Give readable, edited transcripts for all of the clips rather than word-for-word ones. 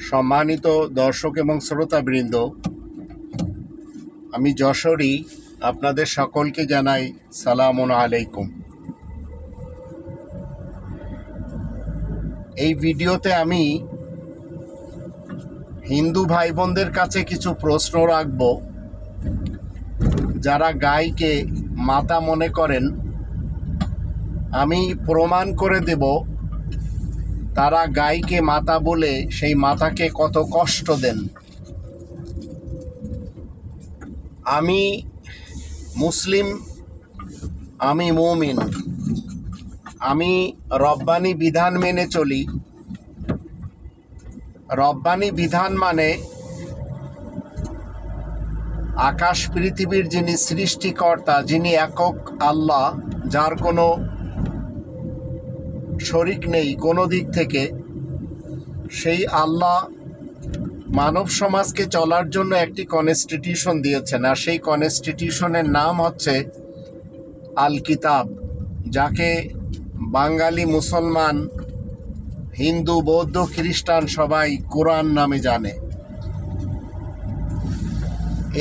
সম্মানিত দর্শক এবং শ্রোতাবৃন্দ, আমি যশোরী আপনাদের সকলকে জানাই সালামুন আলাইকুম। এই ভিডিওতে আমি হিন্দু ভাই বোনদের কাছে কিছু প্রশ্ন রাখব। যারা গাইকে মাতা মনে করেন, আমি প্রমাণ করে দেব তারা গাইকে মাতা বলে সেই মাতাকে কত কষ্ট দেন। আমি মুসলিম, আমি মুমিন, আমি রব্বানি বিধান মেনে চলি। রব্বানি বিধান মানে আকাশ পৃথিবীর যিনি সৃষ্টিকর্তা, যিনি একক আল্লাহ, যার কোনো শরিক নেই কোনো দিক থেকে, সেই আল্লাহ মানব সমাজকে চলার জন্য একটি কনস্টিটিউশন দিয়েছেন, আর সেই কনস্টিটিউশনের নাম হচ্ছে আল কিতাব, যাকে বাঙালি, মুসলমান, হিন্দু, বৌদ্ধ, খ্রিস্টান সবাই কোরআন নামে জানে।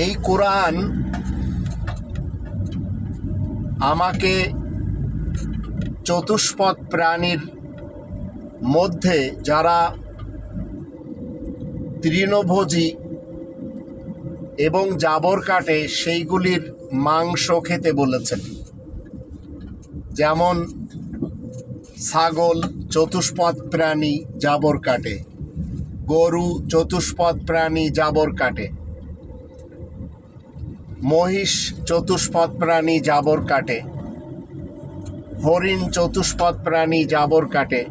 এই কোরআন আমাকে চতুষ্পদ প্রাণীর মধ্যে যারা তৃণভোজী এবং জাবর কাটে সেইগুলির মাংস খেতে বলেছেন। যেমন ছাগল চতুষ্পদ প্রাণী, জাবর কাটে। গরু চতুষ্পদ প্রাণী, জাবর কাটে। মহিষ চতুষ্পদ প্রাণী, জাবর কাটে। হরিণ চতুষ্পদ প্রাণী, জাবর কাটে।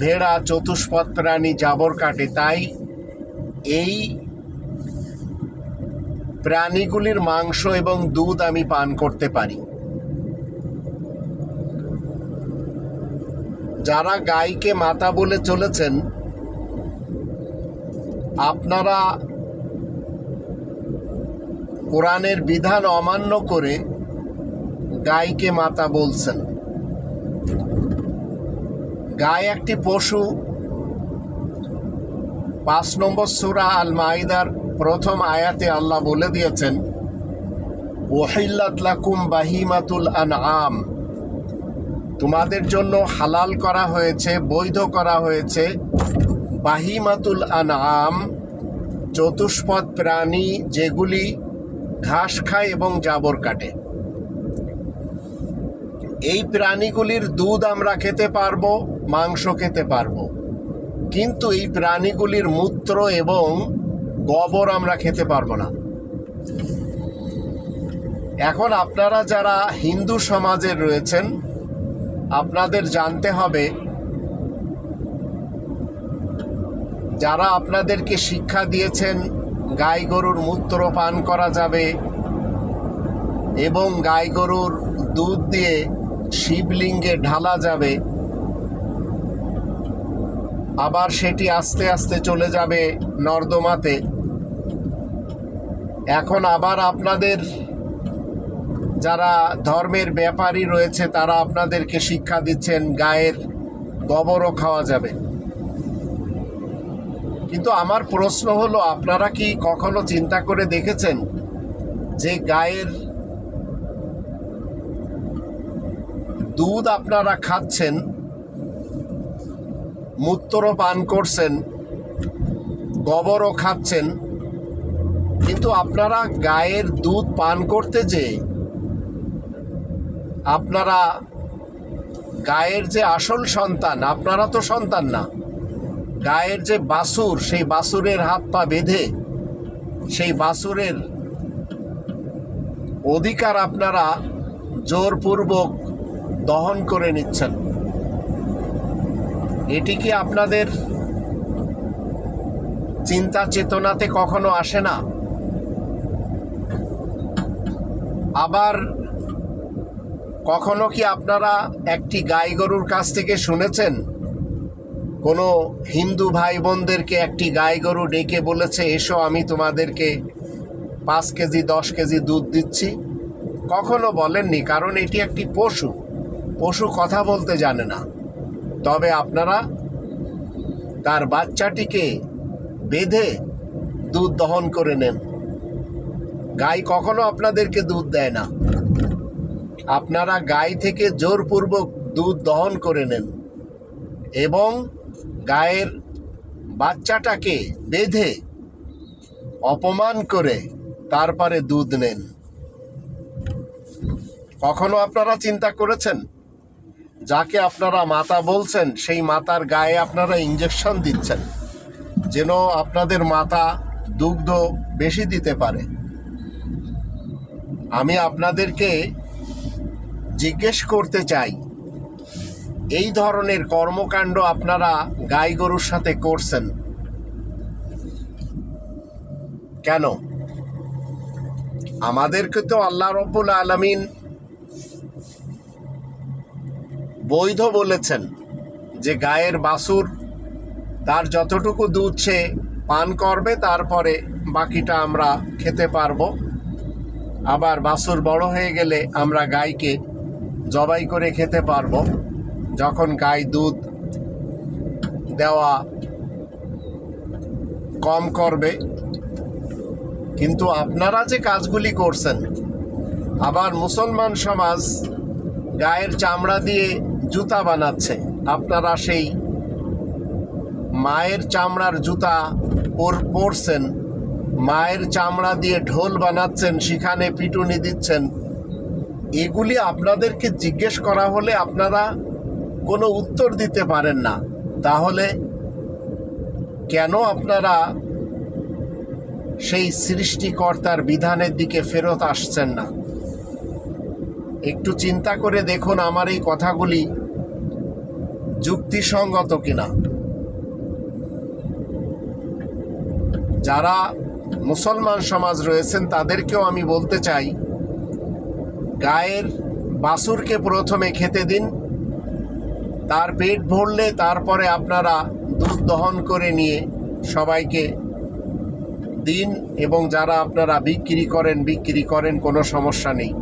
ভেড়া চতুষ্পদ প্রাণী, জাবর কাটে। তাই এই প্রাণীগুলির মাংস এবং দুধ আমি পান করতে পারি। যারা গাইকে মাতা বলে চলেছেন, আপনারা কোরআনের বিধান অমান্য করে গাইকে মাতা বলছেন। গাই একটি পশু। 5 নম্বর সূরা আল মাইদার প্রথম আয়াতে আল্লাহ বলে দিয়েছেন, ওহিল্লাত লাকুম বাহিমাতুল আনআম, তোমাদের জন্য হালাল করা হয়েছে, বৈধ করা হয়েছে বাহিমাতুল আনআম, চতুষ্পদ প্রাণী যেগুলি ঘাস খায় এবং জাবর কাটে। এই প্রাণীগুলির দুধ আমরা খেতে পারবো, মাংস খেতে পারবো, কিন্তু এই প্রাণীগুলির মূত্র এবং গোবর আমরা খেতে পারবো না। এখন আপনারা যারা হিন্দু সমাজে রয়েছেন, আপনাদের জানতে হবে, যারা আপনাদেরকে শিক্ষা দিয়েছেন গাই গরুর মূত্র পান করা যাবে এবং গাই গরুর দুধ দিয়ে শিবলিঙ্গে ঢালা যাবে, আবার সেটি আস্তে আস্তে চলে যাবে নর্দমাতে। এখন আবার আপনাদের যারা ধর্মের ব্যাপারী রয়েছে, তারা আপনাদেরকে শিক্ষা দিচ্ছেন গায়ের গোবরও খাওয়া যাবে। কিন্তু আমার প্রশ্ন হলো, আপনারা কি কখনো চিন্তা করে দেখেছেন যে গায়ের দুধ আপনারা খাচ্ছেন, মূত্র পান করছেন, গোবরও খাচ্ছেন, কিন্তু আপনারা গায়ের দুধ পান করতে যে আপনারা গায়ের যে আসল সন্তান, আপনারা তো সন্তান না, গায়ের যে বাছুর, সেই বাছুরের হাত পা বেঁধে সেই বাছুরের অধিকার আপনারা জোরপূর্বক দহন করে নিচ্ছেন। এটি কি আপনাদের চিন্তা চেতনাতে কখনো আসে না? আবার কখনো কি আপনারা একটি গাই গরুর কাছ থেকে শুনেছেন কোনো হিন্দু ভাই বোনদেরকে একটি গাই গরু ডেকে বলেছে, এসো আমি তোমাদেরকে 5 কেজি 10 কেজি দুধ দিচ্ছি? কখনো বলেননি, কারণ এটি একটি পশু। পশু কথা বলতে জানে না। তবে আপনারা তার বাচ্চাটিকে বেঁধে দুধ দহন করে নেন। গাই কখনো আপনাদেরকে দুধ দেয় না, আপনারা গাই থেকে জোরপূর্বক দুধ দহন করে নেন এবং গায়ের বাচ্চাটাকে বেঁধে অপমান করে তারপরে দুধ নেন। কখনো আপনারা চিন্তা করেছেন যাকে আপনারা মাতা বলছেন সেই মাতার গায়ে আপনারা ইঞ্জেকশন দিচ্ছেন যেন আপনাদের মাতা দুগ্ধ বেশি দিতে পারে? আমি আপনাদেরকে জিজ্ঞেস করতে চাই, এই ধরনের কর্মকাণ্ড আপনারা গাই গরুর সাথে করছেন কেন? আমাদেরকে তো আল্লাহ রব্বুল আলামিন বৈধ বলেছেন যে গায়ের বাছুর তার যতটুকু দুধ সে পান করবে তারপরে বাকিটা আমরা খেতে পারবো। আবার বাছুর বড় হয়ে গেলে আমরা গাইকে জবাই করে খেতে পারবো যখন গাই দুধ দেওয়া কম করবে। কিন্তু আপনারা যে কাজগুলি করছেন, আবার মুসলমান সমাজ গায়ের চামড়া দিয়ে জুতা বানাচ্ছে, আপনারা সেই মায়ের চামড়ার জুতা পরছেন, মায়ের চামড়া দিয়ে ঢোল বানাচ্ছেন, সেখানে পিটুনি দিচ্ছেন। এগুলি আপনাদেরকে জিজ্ঞেস করা হলে আপনারা কোনো উত্তর দিতে পারেন না। তাহলে কেন আপনারা সেই সৃষ্টিকর্তার বিধানের দিকে ফেরত আসছেন না? একটু চিন্তা করে দেখুন আমার এই কথাগুলি যুক্তিসঙ্গত কিনা। যারা মুসলমান সমাজ রয়েছেন তাদেরকেও আমি বলতে চাই, গায়ের বাছুরকে প্রথমে খেতে দিন, তার পেট ভরলে তারপরে আপনারা দুধ দহন করে নিয়ে সবাইকে দিন, এবং যারা আপনারা বিক্রি করেন কোনো সমস্যা নেই।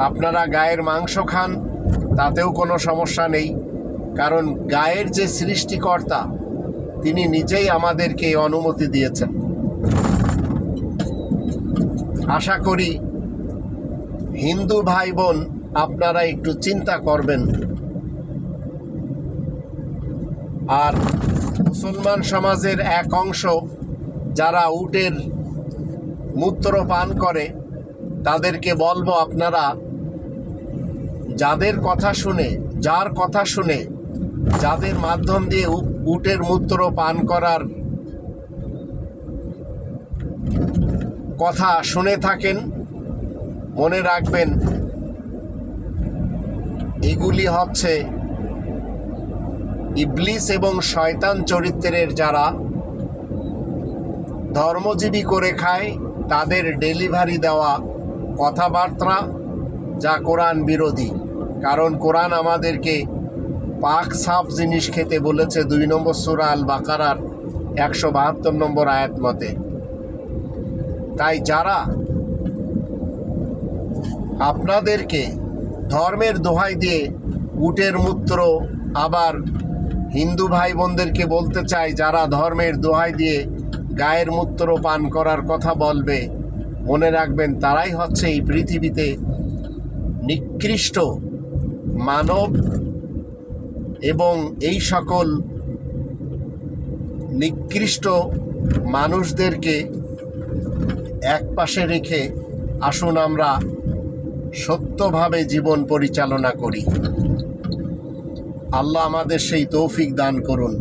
আপনারা গায়ের মাংস খান, তাতেও কোনো সমস্যা নেই, কারণ গায়ের যে সৃষ্টিকর্তা তিনি নিজেই আমাদেরকে অনুমতি দিয়েছেন। আশা করি হিন্দু ভাই বোন আপনারা একটু চিন্তা করবেন। আর মুসলমান সমাজের এক অংশ যারা উটের মূত্র পান করে তাদেরকে বলবো, আপনারা যার কথা শুনে যাদের মাধ্যম দিয়ে উটের মূত্র পান করার কথা শুনে থাকেন, মনে রাখবেন এগুলি হচ্ছে ইবলিস এবং শয়তান চরিত্রের যারা ধর্মজীবী করে খায় তাদের ডেলিভারি দেওয়া কথাবার্তা, যা কোরআন বিরোধী। কারণ কোরআন আমাদেরকে পাক সাফ জিনিস খেতে বলেছে 2 নম্বর সূরা আল বাকারার 172 নম্বর আয়াত মতে। তাই যারা আপনাদেরকে ধর্মের দোহাই দিয়ে উটের মূত্র, আবার হিন্দু ভাই বোনদেরকে বলতে চাই যারা ধর্মের দোহাই দিয়ে গায়ের মূত্র পান করার কথা বলবে, মনে রাখবেন তারাই হচ্ছে এই পৃথিবীতে নিকৃষ্ট মানব, এবং এই সকল নিকৃষ্ট মানুষদেরকে একপাশে রেখে আসুন আমরা সত্যভাবে জীবন পরিচালনা করি। আল্লাহ আমাদের সেই তৌফিক দান করুন।